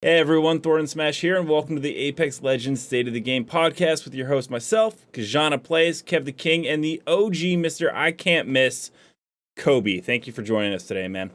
Hey everyone, Thordansmash here, and welcome to the Apex Legends State of the Game podcast with your host, myself, KijannaPlays, KevtheKing, and the OG Mr. I Can't Miss, Kobi. Thank you for joining us today, man.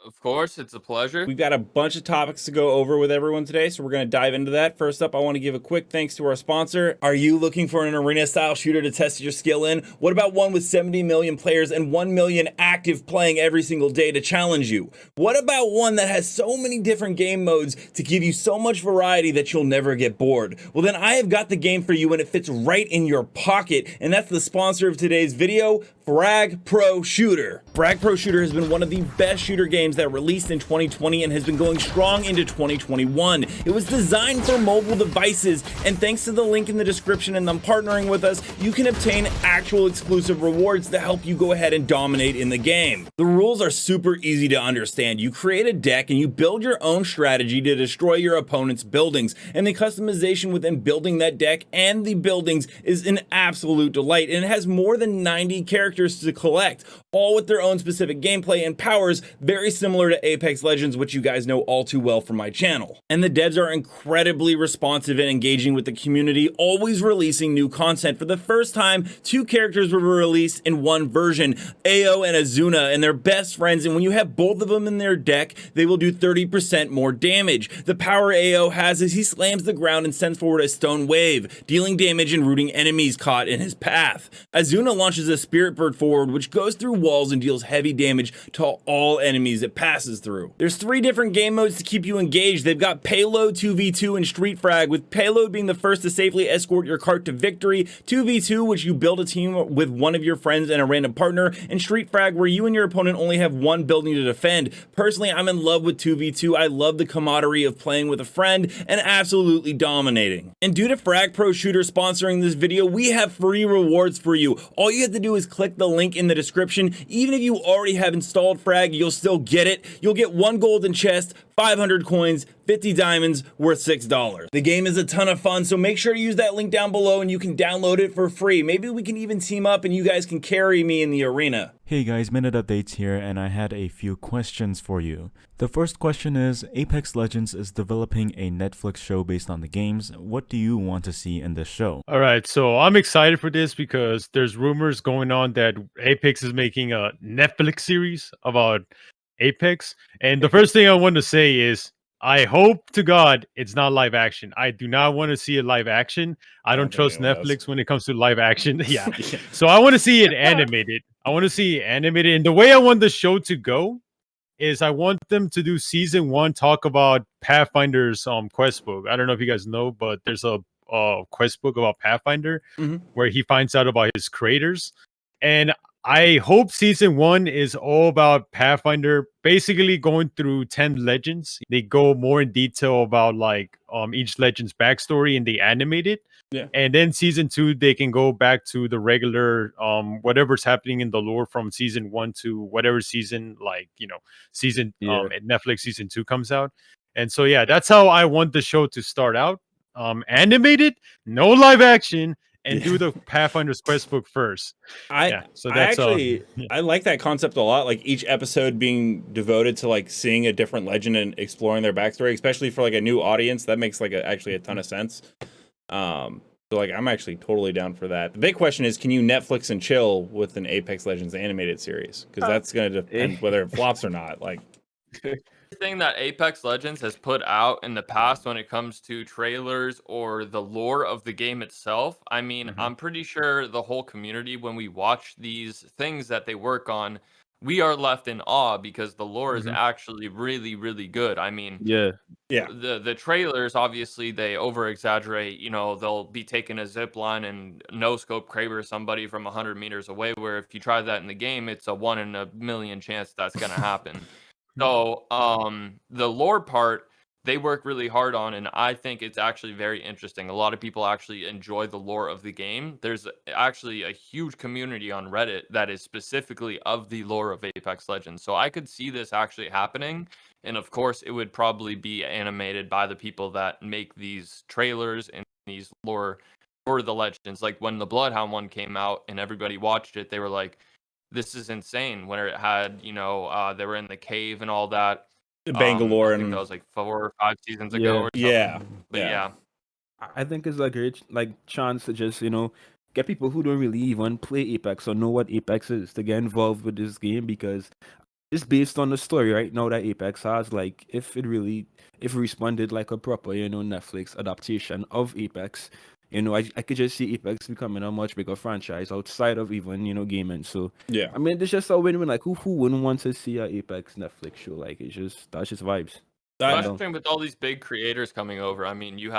Of course, it's a pleasure. We've got a bunch of topics to go over with everyone today, so we're going to dive into that. First up, I want to give a quick thanks to our sponsor. Are you looking for an arena-style shooter to test your skill in? What about one with 70 million players and 1 million active playing every single day to challenge you? What about one that has so many different game modes to give you so much variety that you'll never get bored? Well, then I have got the game for you, and it fits right in your pocket, and that's the sponsor of today's video, Frag Pro Shooter. Frag Pro Shooter has been one of the best shooter games that released in 2020 and has been going strong into 2021. It was designed for mobile devices, and thanks to the link in the description and them partnering with us, you can obtain actual exclusive rewards to help you go ahead and dominate in the game. The rules are super easy to understand. You create a deck and you build your own strategy to destroy your opponent's buildings, and the customization within building that deck and the buildings is an absolute delight, and it has more than 90 characters to collect, all with their own specific gameplay and powers, very similar to Apex Legends, which you guys know all too well from my channel. And the devs are incredibly responsive and engaging with the community, always releasing new content. For the first time, 2 characters were released in one version, Ao and Azuna, and they're best friends, and when you have both of them in their deck, they will do 30% more damage. The power Ao has is he slams the ground and sends forward a stone wave, dealing damage and rooting enemies caught in his path. Azuna launches a spirit bird forward, which goes through walls and deals heavy damage to all enemies it passes through. There's 3 different game modes to keep you engaged. They've got Payload, 2v2, and Street Frag, with Payload being the first to safely escort your cart to victory, 2v2, which you build a team with one of your friends and a random partner, and Street Frag, where you and your opponent only have one building to defend. Personally, I'm in love with 2v2. I love the camaraderie of playing with a friend and absolutely dominating. And due to Frag Pro Shooter sponsoring this video, we have free rewards for you. All you have to do is click the link in the description. Even if you already have installed Frag, you'll still get it. You'll get 1 golden chest, 500 coins, 50 diamonds, worth $6. The game is a ton of fun, so make sure to use that link down below and you can download it for free. Maybe we can even team up and you guys can carry me in the arena. Hey guys, Minute Updates here, and I had a few questions for you. The first question is, Apex Legends is developing a Netflix show based on the games. What do you want to see in this show? All right, so I'm excited for this because there's rumors going on that Apex is making a Netflix series about Apex. And the first thing I want to say is, I hope to God it's not live action. I do not want to see a live action. I don't trust Netflix when it comes to live action. Yeah. So I want to see it animated. I want to see it animated. And the way I want the show to go is I want them to do season 1, talk about Pathfinder's quest book. I don't know if you guys know, but there's a quest book about Pathfinder where he finds out about his creators. And I hope season 1 is all about Pathfinder, basically going through 10 legends. They go more in detail about like each legend's backstory and they animate it. Yeah. And then season 2, they can go back to the regular whatever's happening in the lore from season 1 to whatever season, like, you know, season Netflix season 2 comes out. And so yeah, that's how I want the show to start out. Animated, no live action, and do the Pathfinder's quest book first. I like that concept a lot, like each episode being devoted to like seeing a different legend and exploring their backstory, especially for like a new audience. That makes like actually a ton of sense. So like I'm actually totally down for that. The big question is, can you Netflix and chill with an Apex Legends animated series? Because that's going to depend whether it flops or not. Like Thing that Apex Legends has put out in the past when it comes to trailers or the lore of the game itself, I mean, I'm pretty sure the whole community, when we watch these things that they work on, we are left in awe because the lore is actually really, really good. I mean, the trailers, obviously, they over exaggerate. You know, they'll be taking a zip line and no scope Kraber somebody from 100 meters away, where if you try that in the game, it's a 1 in a million chance that's going to happen. So, the lore part, they work really hard on, and I think it's actually very interesting. A lot of people actually enjoy the lore of the game. There's actually a huge community on Reddit that is specifically of the lore of Apex Legends. So I could see this actually happening, and of course, it would probably be animated by the people that make these trailers and these lore for the Legends. Like when the Bloodhound one came out and everybody watched it, they were like, this is insane. When it had, you know, they were in the cave and all that. Bangalore I think that and was like 4 or 5 seasons ago Yeah. or yeah, something. But yeah. yeah, I think it's a great chance to just get people who don't really even play Apex or know what Apex is to get involved with this game, because it's based on the story right now that Apex has. Like, if Respawn did like a proper Netflix adaptation of Apex, I could just see Apex becoming a much bigger franchise outside of even gaming. So Yeah. I mean, it's just a win-win. Like, who wouldn't want to see a Apex Netflix show? Like, that's just vibes. especially with all these big creators coming over. I mean, you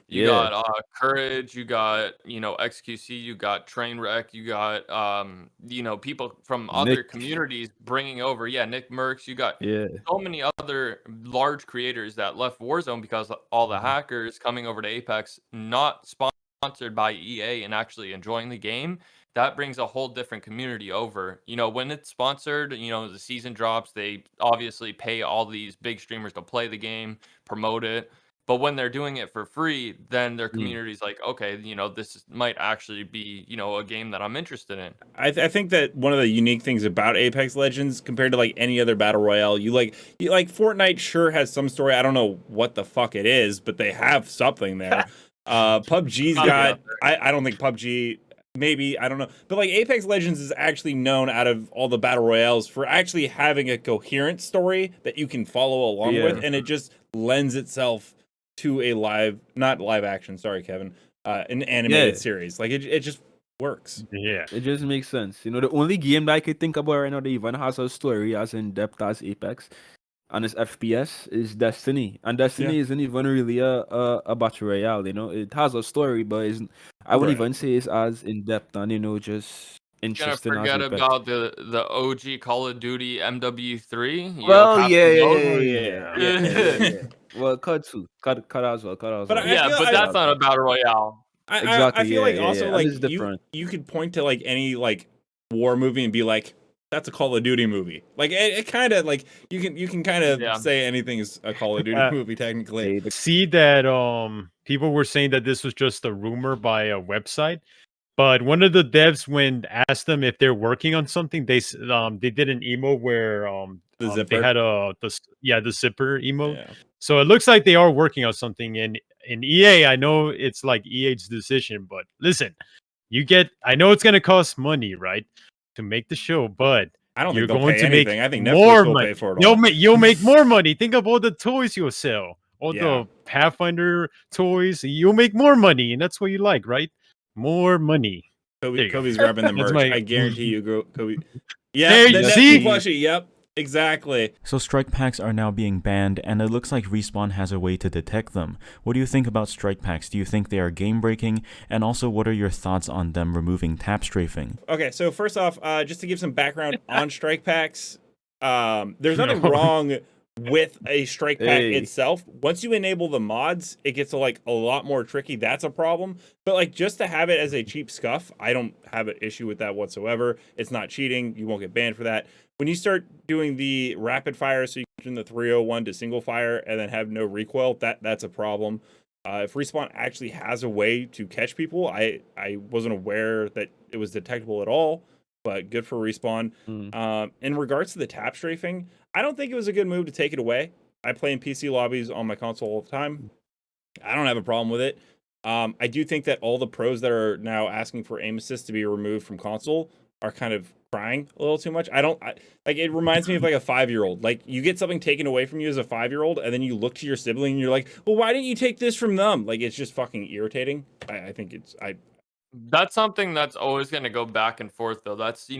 Yeah. got Courage, you got XQC, you got Trainwreck, you got people from other Nick. communities bringing over. Yeah, Nick Merckx. You got Yeah. so many other large creators that left Warzone because of all the hackers coming over to Apex, not sponsored by EA and actually enjoying the game. That brings a whole different community over. When it's sponsored, the season drops, they obviously pay all these big streamers to play the game, promote it. But when they're doing it for free, then their community's like, okay, this might actually be, a game that I'm interested in. I think that one of the unique things about Apex Legends compared to like any other battle royale, you like Fortnite sure has some story. I don't know what the fuck it is, but they have something there. PUBG's got I don't think PUBG, maybe, I don't know, but like Apex Legends is actually known out of all the battle royales for actually having a coherent story that you can follow along with, and it just lends itself to a not live action, sorry Kevin, an animated series. Like it just works. Yeah. It just makes sense. The only game that I could think about right now that even has a story as in depth as Apex and its FPS is Destiny. And Destiny isn't even really a battle royale. It has a story, but I wouldn't even say it's as in depth and just interesting as Forget Apex. about the OG Call of Duty MW3. Well, yeah. Well, cut as well. But that's not a battle royale. I feel like also like it's different. you could point to like any like war movie and be like, that's a Call of Duty movie. Like it kind of like you can kind of say anything is a Call of Duty movie technically. See that people were saying that this was just a rumor by a website, but one of the devs, when asked them if they're working on something, they did an emo where The zipper. they had the zipper emote. Yeah. So it looks like they are working on something. And in EA, I know it's like EA's decision, but listen, I know it's gonna cost money, right, to make the show, but I don't you're think they'll going pay to anything. make I think more Netflix will money. pay for it all. You'll make more money. Think of all the toys you'll sell, all Yeah. the Pathfinder toys. You'll make more money, and that's what you like, right? More money. Kobe's grabbing the merch. I guarantee you, Kobe. Yeah, There the you Netsy see? plushie. Yep, exactly. So strike packs are now being banned, and it looks like Respawn has a way to detect them. What do you think about strike packs? Do you think they are game breaking? And also, what are your thoughts on them removing tap strafing? Okay, so first off, just to give some background on strike packs, there's nothing wrong with a strike pack itself. Once you enable the mods, it gets a lot more tricky. That's a problem. But like just to have it as a cheap scuff, I don't have an issue with that whatsoever. It's not cheating. You won't get banned for that. When you start doing the rapid fire, so you can turn the 301 to single fire and then have no recoil, that's a problem. If Respawn actually has a way to catch people, I wasn't aware that it was detectable at all, but good for Respawn. In regards to the tap strafing, I don't think it was a good move to take it away. I play in PC lobbies on my console all the time. I don't have a problem with it. I do think that all the pros that are now asking for aim assist to be removed from console are kind of crying a little too much. It reminds me of like a 5-year-old. Like you get something taken away from you as a 5-year-old, and then you look to your sibling and you're like, well, why didn't you take this from them? Like it's just fucking irritating. I think that's something that's always going to go back and forth, though. That's the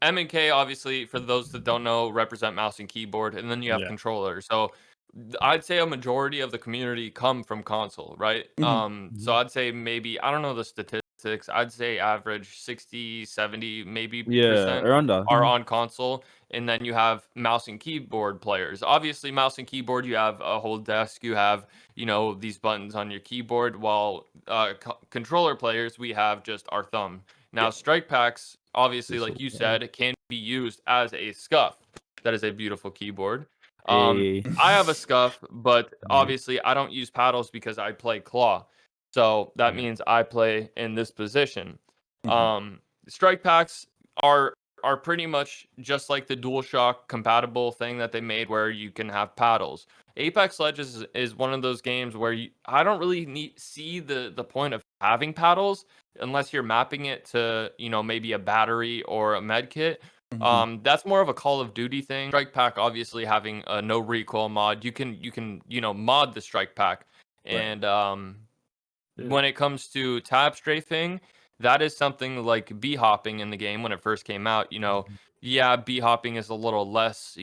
M and K, obviously, for those that don't know, represent mouse and keyboard, and then you have controller. So I'd say a majority of the community come from console, right? So I'd say maybe, I don't know the statistics, I'd say average 60, 70, maybe percent around that. are on console, and then you have mouse and keyboard players. Obviously, mouse and keyboard, you have a whole desk, you have these buttons on your keyboard, while controller players, we have just our thumb. Now, strike packs, obviously, like you said, can be used as a scuff. That is a beautiful keyboard. I have a scuff, but obviously I don't use paddles because I play claw. So that means I play in this position. Strike packs are are pretty much just like the DualShock compatible thing that they made where you can have paddles. Apex Legends is one of those games where I don't really see the point of having paddles unless you're mapping it to, maybe a battery or a med kit. That's more of a Call of Duty thing. Strikepack obviously having a no recoil mod, you can mod the Strikepack. And when it comes to tab strafing, that is something like B hopping in the game when it first came out. Yeah, B hopping is a little less,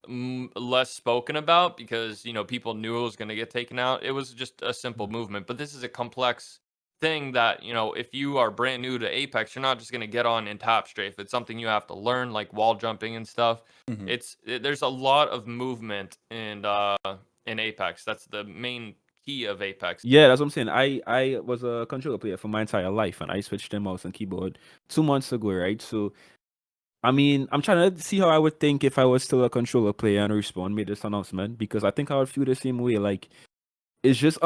less spoken about because people knew it was going to get taken out. It was just a simple movement, but this is a complex thing that if you are brand new to Apex, you're not just going to get on and tap strafe. It's something you have to learn, like wall jumping and stuff. There's a lot of movement in Apex. That's the main key of Apex. Yeah, that's what I'm saying. I was a controller player for my entire life, and I switched to mouse and keyboard 2 months ago, right? So, I mean, I'm trying to see how I would think if I was still a controller player and Respawn made this announcement, because I think I would feel the same way. Like, it's just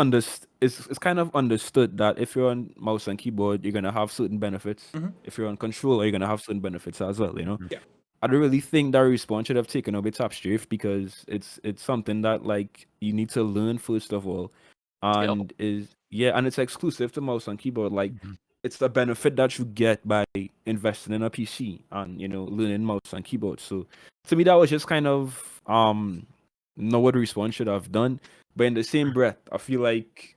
it's kind of understood that if you're on mouse and keyboard, you're gonna have certain benefits. If you're on controller, you're gonna have certain benefits as well. Yeah. I don't really think that Respawn should have taken away tap strafe because it's something that like you need to learn first of all, and and it's exclusive to mouse and keyboard. Like it's the benefit that you get by investing in a PC and learning mouse and keyboard. So to me, that was just kind of know what Respawn should have done. But in the same breath, I feel like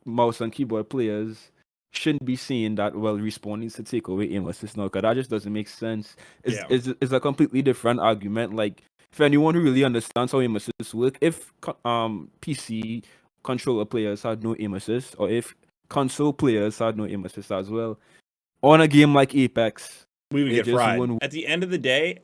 mouse and keyboard players shouldn't be saying that, well, Respawn needs to take away aim assist now, because that just doesn't make sense. It's a completely different argument. Like, if anyone who really understands how aim assists work, if PC controller players had no aim assist, or if console players had no aim assist as well, on a game like Apex, we would get fried. At the end of the day,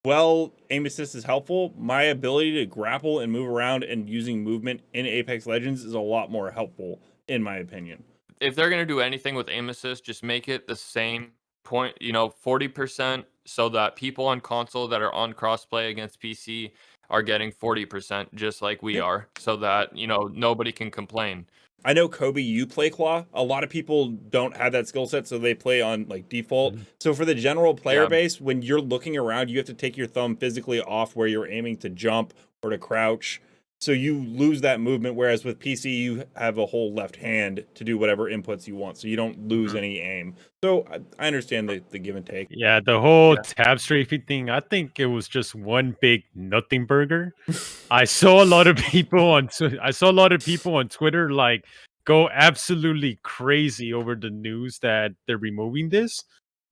well, aim assist is helpful. My ability to grapple and move around and using movement in Apex Legends is a lot more helpful, in my opinion. If they're going to do anything with aim assist, just make it the same point, 40%, so that people on console that are on crossplay against PC are getting 40%, just like we are, so that, nobody can complain. I know, Kobi, you play Claw. A lot of people don't have that skill set, so they play on like default. So for the general player base, when you're looking around, you have to take your thumb physically off where you're aiming to jump or to crouch. So you lose that movement, whereas with PC, you have a whole left hand to do whatever inputs you want, so you don't lose any aim. So I understand the give and take. Yeah, the whole tab strafing thing, I think it was just one big nothing burger. I saw a lot of people on Twitter like go absolutely crazy over the news that they're removing this.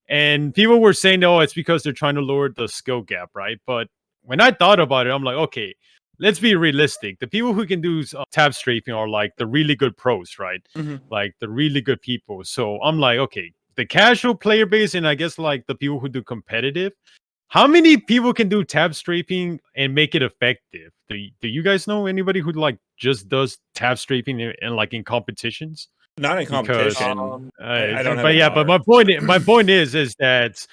And people were saying, oh, it's because they're trying to lower the skill gap, right? But when I thought about it, I'm like, okay, let's be realistic. The people who can do tab strafing are like the really good pros, right? Like the really good people. So I'm like, okay, the casual player base and I guess like the people who do competitive, how many people can do tab strafing and make it effective? Do you guys know anybody who like just does tab strafing and like in competitions? Not in competition. I don't have but my point is that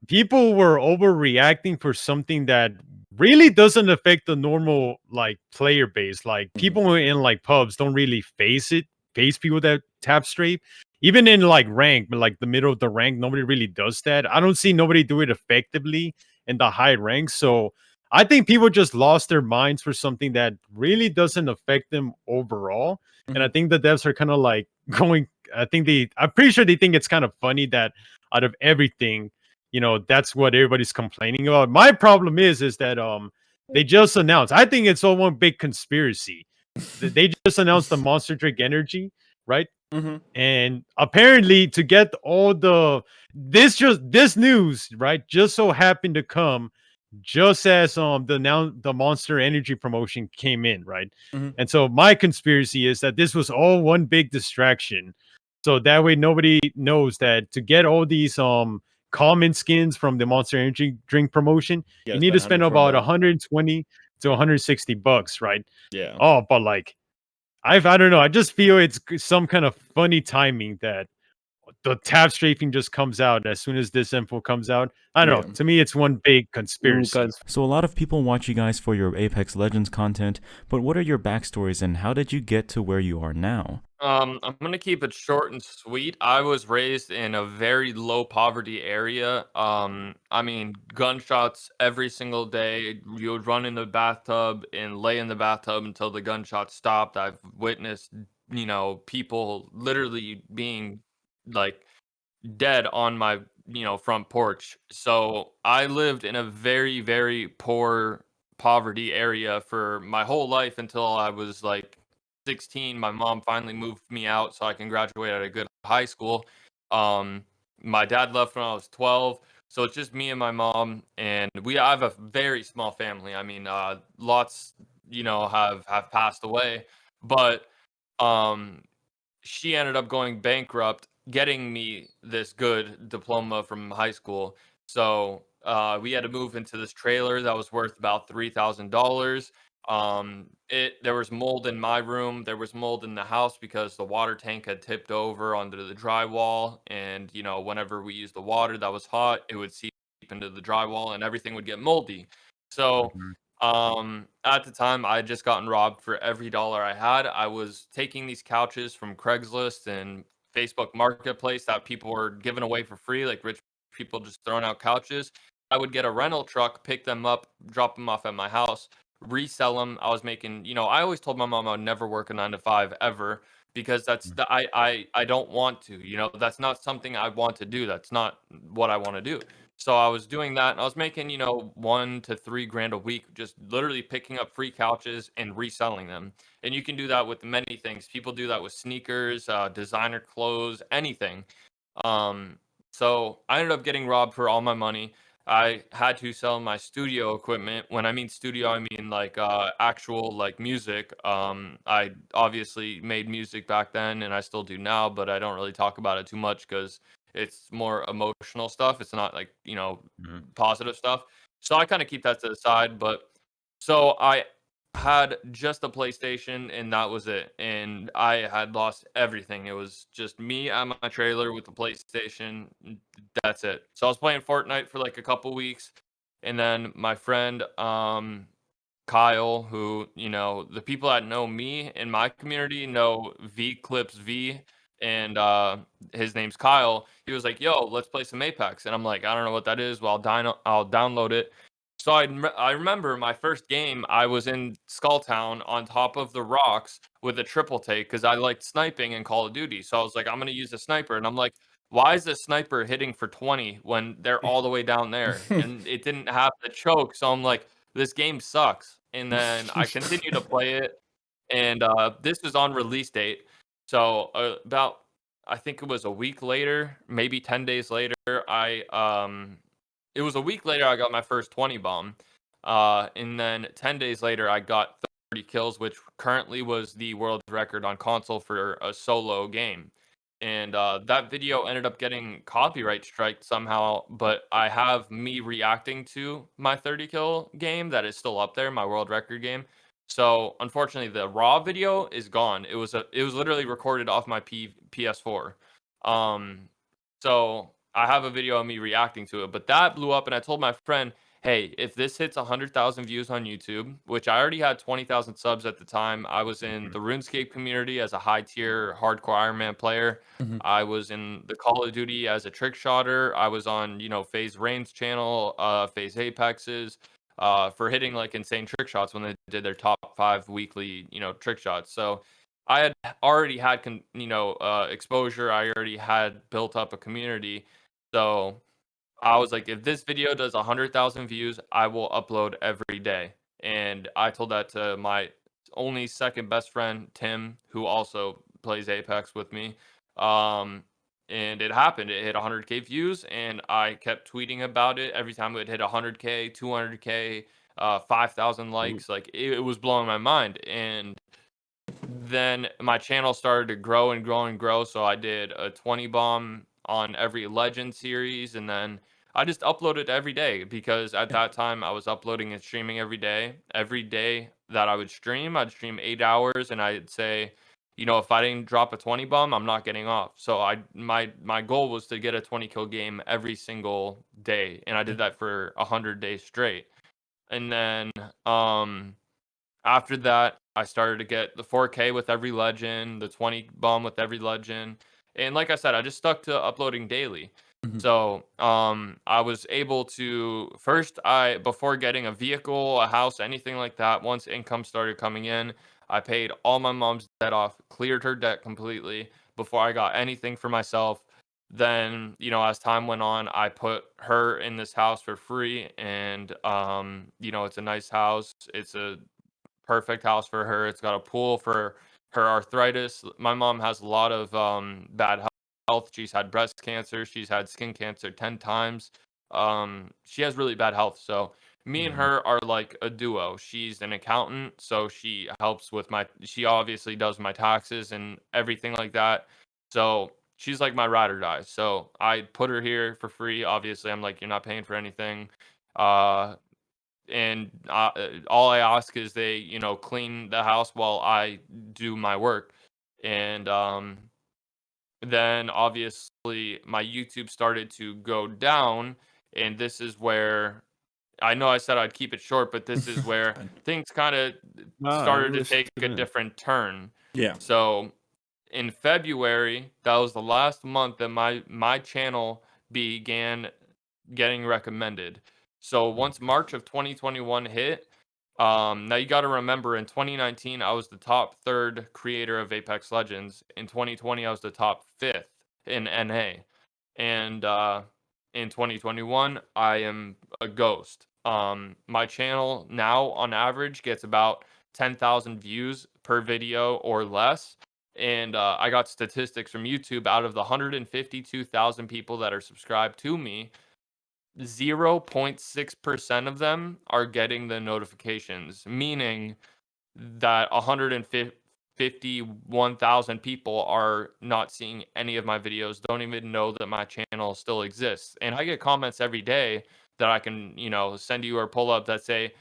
people were overreacting for something that really doesn't affect the normal like player base. Like people in like pubs don't really face people that tab strafe. Even in like rank, but like the middle of the rank, nobody really does that. I don't see nobody do it effectively in the high ranks. So I think people just lost their minds for something that really doesn't affect them overall. And I think the devs are kind of like going, I'm pretty sure they think it's kind of funny that out of everything, that's what everybody's complaining about. My problem is that they just announced, I think it's all one big conspiracy. They just announced the Monster Drink Energy, right? And apparently to get all this news, right, just so happened to come just as the Monster Energy promotion came in, right? And so my conspiracy is that this was all one big distraction. So that way nobody knows that to get all these common skins from the Monster Energy drink promotion, you need to spend about 120 to 160 bucks, right? Yeah. Oh, but like I don't know. I just feel it's some kind of funny timing that the tab strafing just comes out as soon as this info comes out. I don't know. Yeah. To me, it's one big conspiracy. Because So a lot of people watch you guys for your Apex Legends content, but what are your backstories and how did you get to where you are now? I'm gonna keep it short and sweet. I was raised in a very low poverty area. I mean, gunshots every single day. You would run in the bathtub and lay in the bathtub until the gunshots stopped. I've witnessed, people literally being like dead on my, front porch. So I lived in a very, very poor poverty area for my whole life until I was like 16. My mom finally moved me out so I can graduate at a good high school. Um, my dad left when I was 12. So it's just me and my mom, and I have a very small family. I mean, lots, have passed away, but um she ended up going bankrupt, getting me this good diploma from high school. So we had to move into this trailer that was worth about $3,000. It There was mold in my room. There was mold in the house because the water tank had tipped over onto the drywall, and whenever we used the water that was hot, it would seep into the drywall, and everything would get moldy. So Mhm. at the time, I had just gotten robbed for every dollar I had. I was taking these couches from Craigslist and Facebook Marketplace that people were giving away for free, like rich people just throwing out couches. I would get a rental truck, pick them up, drop them off at my house, resell them. I was making, I always told my mom I would never work a 9 to 5 ever because I don't want to, that's not something I want to do. That's not what I want to do. So I was doing that and I was making, 1 to 3 grand a week, just literally picking up free couches and reselling them. And you can do that with many things. People do that with sneakers, designer clothes, anything. Um, so I ended up getting robbed for all my money. I had to sell my studio equipment. When I mean studio, I mean like actual like music. I obviously made music back then and I still do now, but I don't really talk about it too much because it's more emotional stuff. It's not like, Mhm. positive stuff. So I kind of keep that to the side. But so I had just a PlayStation and that was it. And I had lost everything. It was just me at my trailer with the PlayStation. That's it. So I was playing Fortnite for like a couple weeks. And then my friend, Kyle, who, the people that know me in my community know V Clips V, and his name's Kyle. He was like, "Yo, let's play some Apex," and I'm like, "I don't know what that is. Well, I'll download it." So I remember my first game. I was in Skulltown on top of the rocks with a triple take because I liked sniping in Call of Duty. So I was like, "I'm gonna use a sniper," and I'm like, "Why is the sniper hitting for 20 when they're all the way down there?" And it didn't have the choke. So I'm like, this game sucks. And then I continued to play it, and this was on release date. So about, I think it was a week later, maybe 10 days later, it was a week later I got my first 20 bomb. And then 10 days later I got 30 kills, which currently was the world record on console for a solo game. And that video ended up getting copyright striked somehow, but I have me reacting to my 30 kill game that is still up there, my world record game. So unfortunately, the raw video is gone. It was literally recorded off my PS4. Um, so I have a video of me reacting to it, but that blew up, and I told my friend, "Hey, if this hits 100,000 views on YouTube, which I already had 20,000 subs at the time, I was in Mhm. the RuneScape community as a high tier hardcore Iron Man player. Mhm. I was in the Call of Duty as a trick shotter. I was on, FaZe Rain's channel, FaZe Apex's, for hitting like insane trick shots when they did their top 5 weekly, trick shots. So I had already had, exposure. I already had built up a community. So I was like, if this video does 100,000 views, I will upload every day. And I told that to my only second best friend, Tim, who also plays Apex with me. Um, and it happened. It hit 100K views, and I kept tweeting about it every time it would hit 100K, 200K, 5,000 Ooh. likes. Like it was blowing my mind. And then my channel started to grow and grow and grow. So I did a 20 bomb on every legend series, and then I just uploaded every day because at that time I was uploading and streaming every day. Every day that I would stream, I'd stream 8 hours, and I'd say if I didn't drop a 20 bomb, I'm not getting off. So my goal was to get a 20 kill game every single day, and I did that for 100 days straight. And then after that, I started to get the 4K with every legend, the 20 bomb with every legend. And like I said, I just stuck to uploading daily. Mhm. So, I was able to before getting a vehicle, a house, anything like that, once income started coming in, I paid all my mom's debt off, cleared her debt completely before I got anything for myself. Then, as time went on, I put her in this house for free, and it's a nice house. It's a perfect house for her. It's got a pool for her arthritis. My mom has a lot of bad health. She's had breast cancer. She's had skin cancer 10 times. She has really bad health. So me and her are like a duo. She's an accountant, so she helps with she obviously does my taxes and everything like that. So she's like my ride or die. So I put her here for free. Obviously, I'm like, you're not paying for anything. And all I ask is they, clean the house while I do my work. And then obviously my YouTube started to go down, and this is where I know I said I'd keep it short, but this is where Fine. things kind of Nah, started I'm to take a listening. different turn. Yeah. So in February, that was the last month that my channel began getting recommended. So once March of 2021 hit, now you got to remember in 2019 I was the top third creator of Apex Legends. In 2020 I was the top fifth in NA, and in 2021 I am a ghost. My channel now on average gets about 10,000 views per video or less. And I got statistics from YouTube. Out of the 152,000 people that are subscribed to me, 0.6% of them are getting the notifications, meaning that 151,000 people are not seeing any of my videos, don't even know that my channel still exists. And I get comments every day that I can, send you or pull up that say,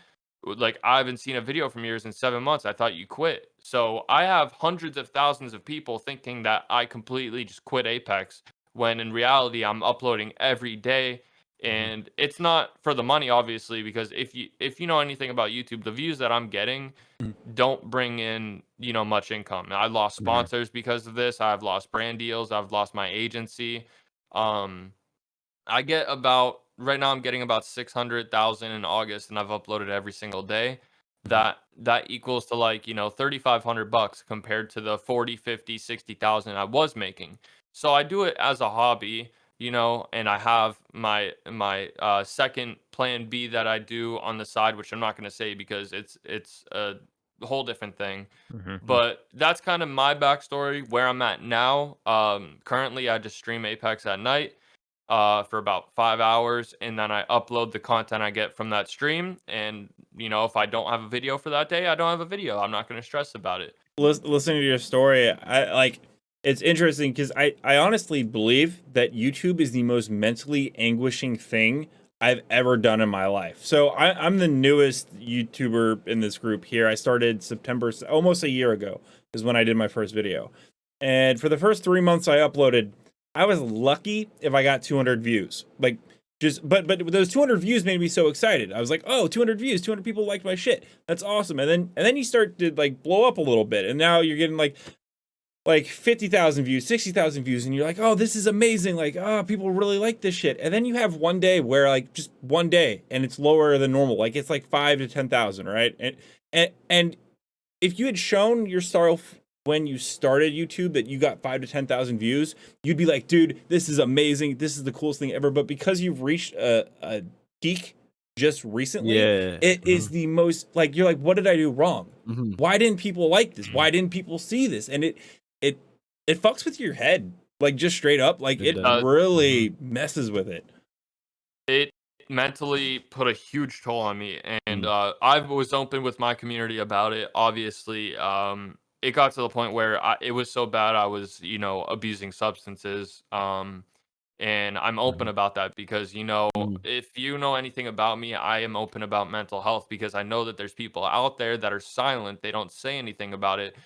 like, I haven't seen a video from yours in 7 months. I thought you quit. So I have hundreds of thousands of people thinking that I completely just quit Apex, when in reality I'm uploading every day. And it's not for the money, obviously, because if you know anything about YouTube, the views that I'm getting Mhm. don't bring in, much income. I lost sponsors because of this. I've lost brand deals. I've lost my agency. Um, I get about right now I'm getting about 600,000 in August, and I've uploaded every single day. Mhm. That equals to, like, $3,500 compared to the 40, 50, 60,000 I was making. So I do it as a hobby, and I have my second plan B that I do on the side, which I'm not going to say because it's a whole different thing. But that's kind of my backstory, where I'm at now. Currently I just stream Apex at night for about 5 hours, and then I upload the content I get from that stream. And if I don't have a video for that day, I don't have a video. I'm not going to stress about it. Listening to your story, I like it's interesting because I honestly believe that YouTube is the most mentally anguishing thing I've ever done in my life. So I'm the newest YouTuber in this group here. I started September, almost a year ago is when I did my first video. And for the first 3 months I uploaded, I was lucky if I got 200 views. Like, but those 200 views made me so excited. I was like, oh, 200 views, 200 people liked my shit. That's awesome. And then you start to like blow up a little bit, and now you're getting like 50,000 views, 60,000 views, and you're like, oh, this is amazing. Like, oh, people really like this shit. And then you have one day where, like, just one day, and it's lower than normal. Like, it's like 5 to 10,000, right? And if you had shown yourself when you started YouTube that you got 5 to 10,000 views, you'd be like, dude, this is amazing. This is the coolest thing ever. But because you've reached a peak just recently, Yeah. it is the most, like, you're like, what did I do wrong? Mhm. Why didn't people like this? Why didn't people see this? And it it fucks with your head, like, just straight up. Like, It it does. really messes with it. It mentally put a huge toll on me, and I was open with my community about it. Obviously, it got to the point where it was so bad I was, abusing substances. And I'm open about that because, Mhm. if you know anything about me, I am open about mental health because I know that there's people out there that are silent. They don't say anything about it.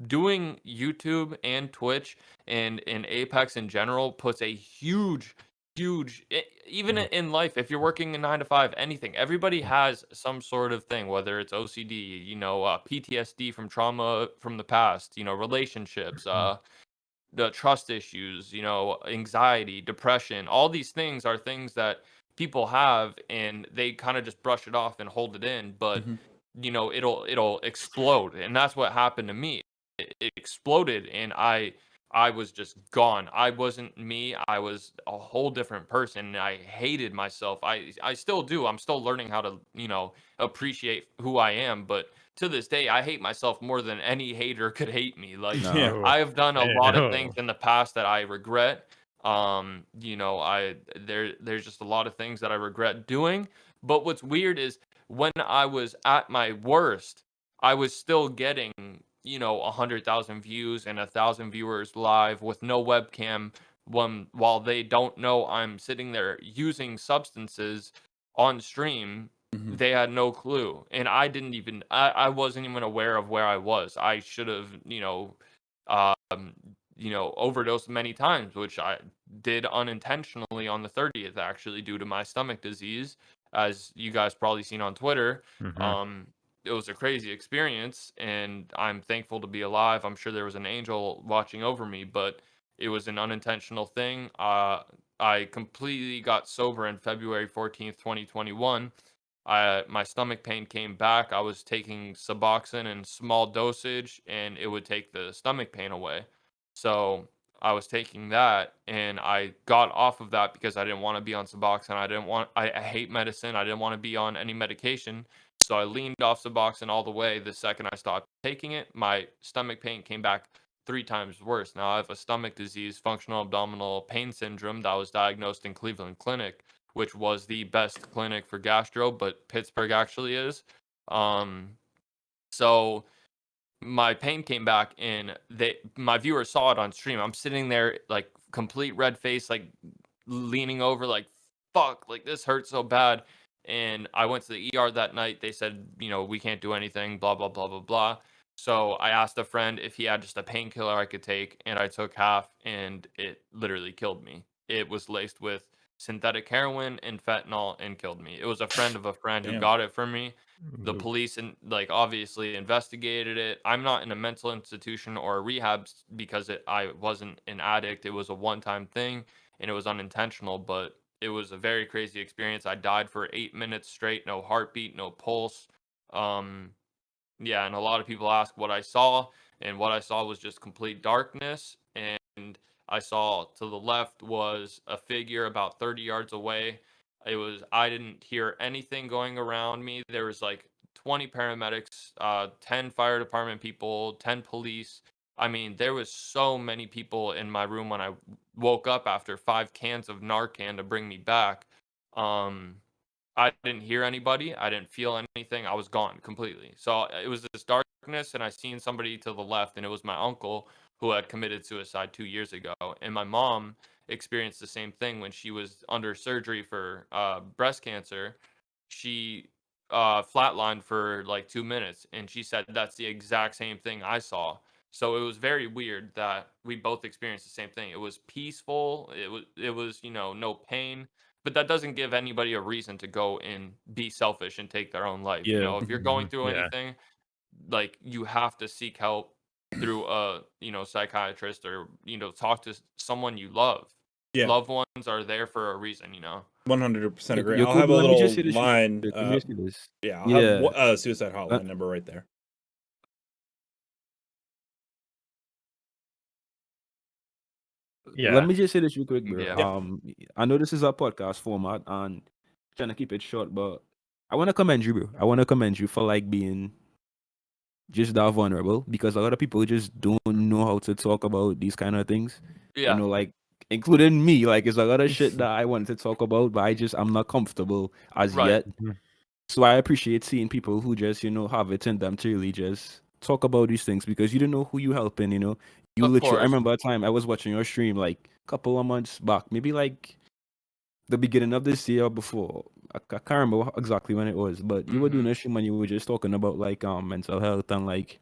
doing YouTube and Twitch and in Apex in general puts a huge even in life, if you're working a 9 to 5, anything, everybody has some sort of thing, whether it's OCD, PTSD from trauma from the past, relationships, the trust issues, anxiety, depression, all these things are things that people have and they kind of just brush it off and hold it in, but Mhm. it'll explode. And that's what happened to me. It exploded and I was just gone. I wasn't me. I was a whole different person. And I hated myself. I still do. I'm still learning how to, appreciate who I am, but to this day, I hate myself more than any hater could hate me. Like Yeah. Oh, I have done a lot of things damn. in the past that I regret. There's just a lot of things that I regret doing. But what's weird is when I was at my worst, I was still getting, 100,000 views and 1,000 viewers live with no webcam while they don't know I'm sitting there using substances on stream. Mhm. They had no clue. And I wasn't even aware of where I was. I should have, um, overdosed many times, which I did unintentionally on the 30th, actually, due to my stomach disease, as you guys probably seen on Twitter. Mhm. Um, it was a crazy experience, and I'm thankful to be alive. I'm sure there was an angel watching over me, but it was an unintentional thing. I completely got sober in February 14th, 2021. My stomach pain came back. I was taking Suboxone in small dosage, and it would take the stomach pain away. So I was taking that, and I got off of that because I didn't want to be on Suboxone. I hate medicine. I didn't want to be on any medication. So I leaned off Suboxone all the way. The second I stopped taking it, my stomach pain came back 3 times worse. Now I have a stomach disease, functional abdominal pain syndrome, that was diagnosed in Cleveland Clinic, which was the best clinic for gastro, but Pittsburgh actually is. Um, so my pain came back and my viewers saw it on stream. I'm sitting there like complete red face, like leaning over, like fuck, like this hurts so bad. And I went to the ER that night. They said, we can't do anything, blah blah blah blah blah. So I asked a friend if he had just a painkiller I could take, and I took half, and it literally killed me. It was laced with synthetic heroin and fentanyl and killed me. It was a friend of a friend who Damn. got it for me. The Ooh. police and like obviously investigated it. I'm not in a mental institution or a rehab because I wasn't an addict. It was a one-time thing and it was unintentional, but it was a very crazy experience. I died for 8 minutes straight, no heartbeat, no pulse. Um, yeah, and a lot of people ask what I saw, and what I saw was just complete darkness. And I saw to the left was a figure about 30 yards away. I didn't hear anything going around me. There was like 20 paramedics, 10 fire department people, 10 police. I mean, there was so many people in my room when I woke up after 5 cans of Narcan to bring me back. Um, I didn't hear anybody. I didn't feel anything. I was gone completely. So it was this darkness, and I seen somebody to the left, and it was my uncle who had committed suicide 2 years ago. And my mom experienced the same thing when she was under surgery for breast cancer. She flatlined for like 2 minutes, and she said that's the exact same thing I saw. So it was very weird that we both experienced the same thing. It was peaceful. It was no pain, but that doesn't give anybody a reason to go and be selfish and take their own life. Yeah. If you're going Mhm. through Yeah. anything, like you have to seek help through a psychiatrist, or talk to someone you love. Yeah. Loved ones are there for a reason. 100% agree. Yo, I'll have Kobe, a let me just little say this real line. quick. Let me just say this. Yeah, I'll have Yeah. suicide Uh, hotline number right there. Yeah. Let me just say this real quick, bro. Yeah. I know this is a podcast format and trying to keep it short, but I want to commend you, bro. I want to commend you for like being just that vulnerable, because a lot of people just don't know how to talk about these kind of things. Yeah. Like including me. Like it's a lot of shit that I wanted to talk about, but I'm not comfortable as Right. yet. Mhm. So I appreciate seeing people who just, have it in them to really just talk about these things, because you don't know who you helping, You Of literally, I course. remember a time I was watching your stream like a couple of months back, maybe like the beginning of this year or before. I can't remember exactly when it was, but you were doing a stream and you were just talking about like mental health and like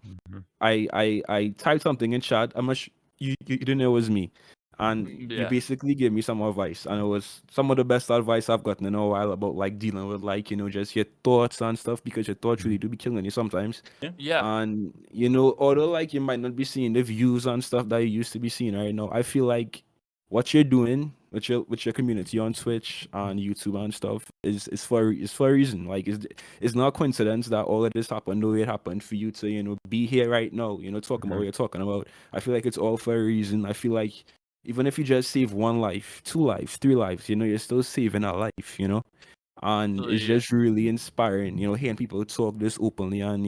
I typed something in chat. I'm not you didn't know it was me, and you Yeah. basically gave me some advice, and it was some of the best advice I've gotten in a while about like dealing with like just your thoughts and stuff, because your thoughts really do be killing you sometimes. Yeah. And although like you might not be seeing the views and stuff that you used to be seeing right now, I feel like what you're doing with your community on Twitch and YouTube and stuff is for a reason. Like it's not a coincidence that all of this happened the way it happened for you to be here right now. Talking about what you're talking about. I feel like it's all for a reason. I feel like even if you just save one life, 2 lives, 3 lives, you're still saving a life. And it's just really inspiring, hearing people talk this openly and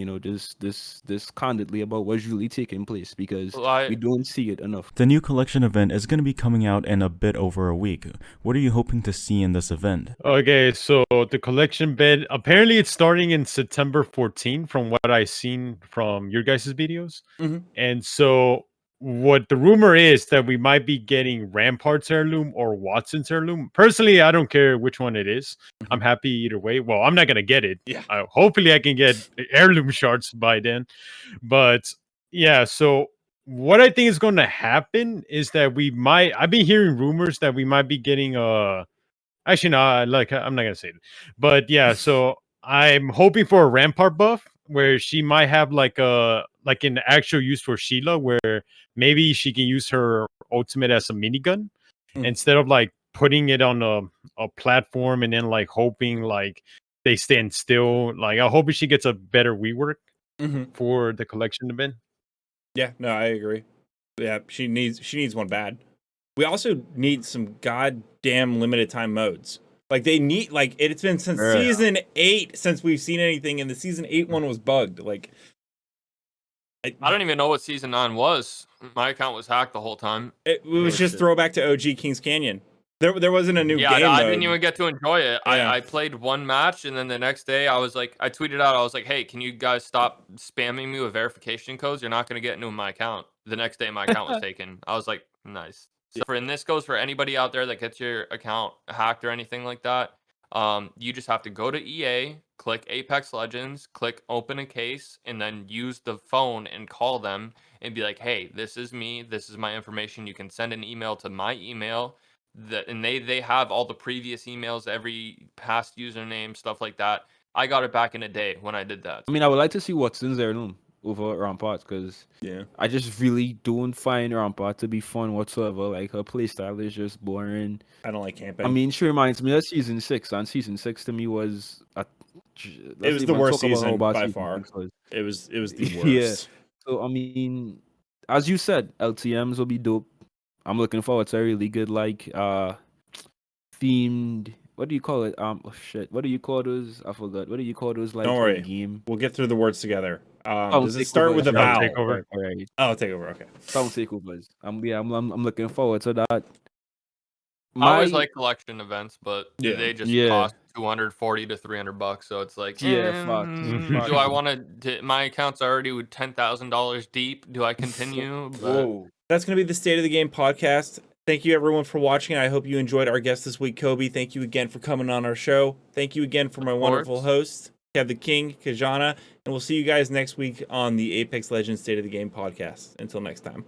this candidly about what's really taking place, because we don't see it enough. The new collection event is going to be coming out in a bit over a week. What are you hoping to see in this event? Okay, so the collection bid, apparently it's starting in September 14, from what I've seen from your guys' videos. And so what the rumor is that we might be getting Rampart's heirloom or Watson's heirloom. Personally, I don't care which one it is. I'm happy either way. Well, I'm not going to get it. Yeah. Hopefully I can get heirloom shards by then. But yeah, so what I think is going to happen is that I've been hearing rumors that we might be getting actually, no, I'm not gonna say it, but yeah. So I'm hoping for a Rampart buff where she might have like an actual use for Sheila, where maybe she can use her ultimate as a minigun instead of like putting it on a platform and then like hoping like they stand still. Like I'm hoping she gets a better rework for the collection event. Yeah, no, I agree. Yeah, she needs one bad. We also need some goddamn limited time modes. Like they need it's been since season 8 since we've seen anything, and the season 8 one was bugged. Like I don't even know what season 9 was. My account was hacked the whole time. it was just throwback to OG King's Canyon. There wasn't a new game I mode. didn't even get to enjoy it. Yeah. I played one match, and then the next day I tweeted out, I was like, hey, can you guys stop spamming me with verification codes? You're not going to get into my account. The next day my account was taken. I was like, nice. So this goes for anybody out there that gets your account hacked or anything like that. You just have to go to EA, click Apex Legends, click open a case, and then use the phone and call them and be like, hey, this is me. This is my information. You can send an email to my email. And they have all the previous emails, every past username, stuff like that. I got it back in a day when I did that. I mean, I would like to see Watson's heirloom over Rampart, because I just really don't find Rampart to be fun whatsoever. Like her playstyle is just boring. I don't like camping. I mean, she reminds me of season 6, and season 6 to me was it was the worst season by far. It was the worst. Yeah. So I mean, as you said, LTMs will be dope. I'm looking forward to a really good themed. What do you call it? Oh shit. What do you call those? I forgot. What do you call those? Like, don't worry. Game. We'll get through the words together. Does it start with a vowel? Takeover. All right. Oh, takeover. Okay. Sound takeovers. I'm looking forward to that. I always like collection events, but they just Yeah. cost $240 to $300. So it's like, Yeah, fuck. do I want to? My account's already with $10,000 deep. Do I continue? Whoa. That's gonna be the State of the Game podcast. Thank you everyone for watching. I hope you enjoyed our guest this week, Kobi. Thank you again for coming on our show. Thank you again for my wonderful host, KevtheKing, Kijanna, and we'll see you guys next week on the Apex Legends State of the Game podcast. Until next time.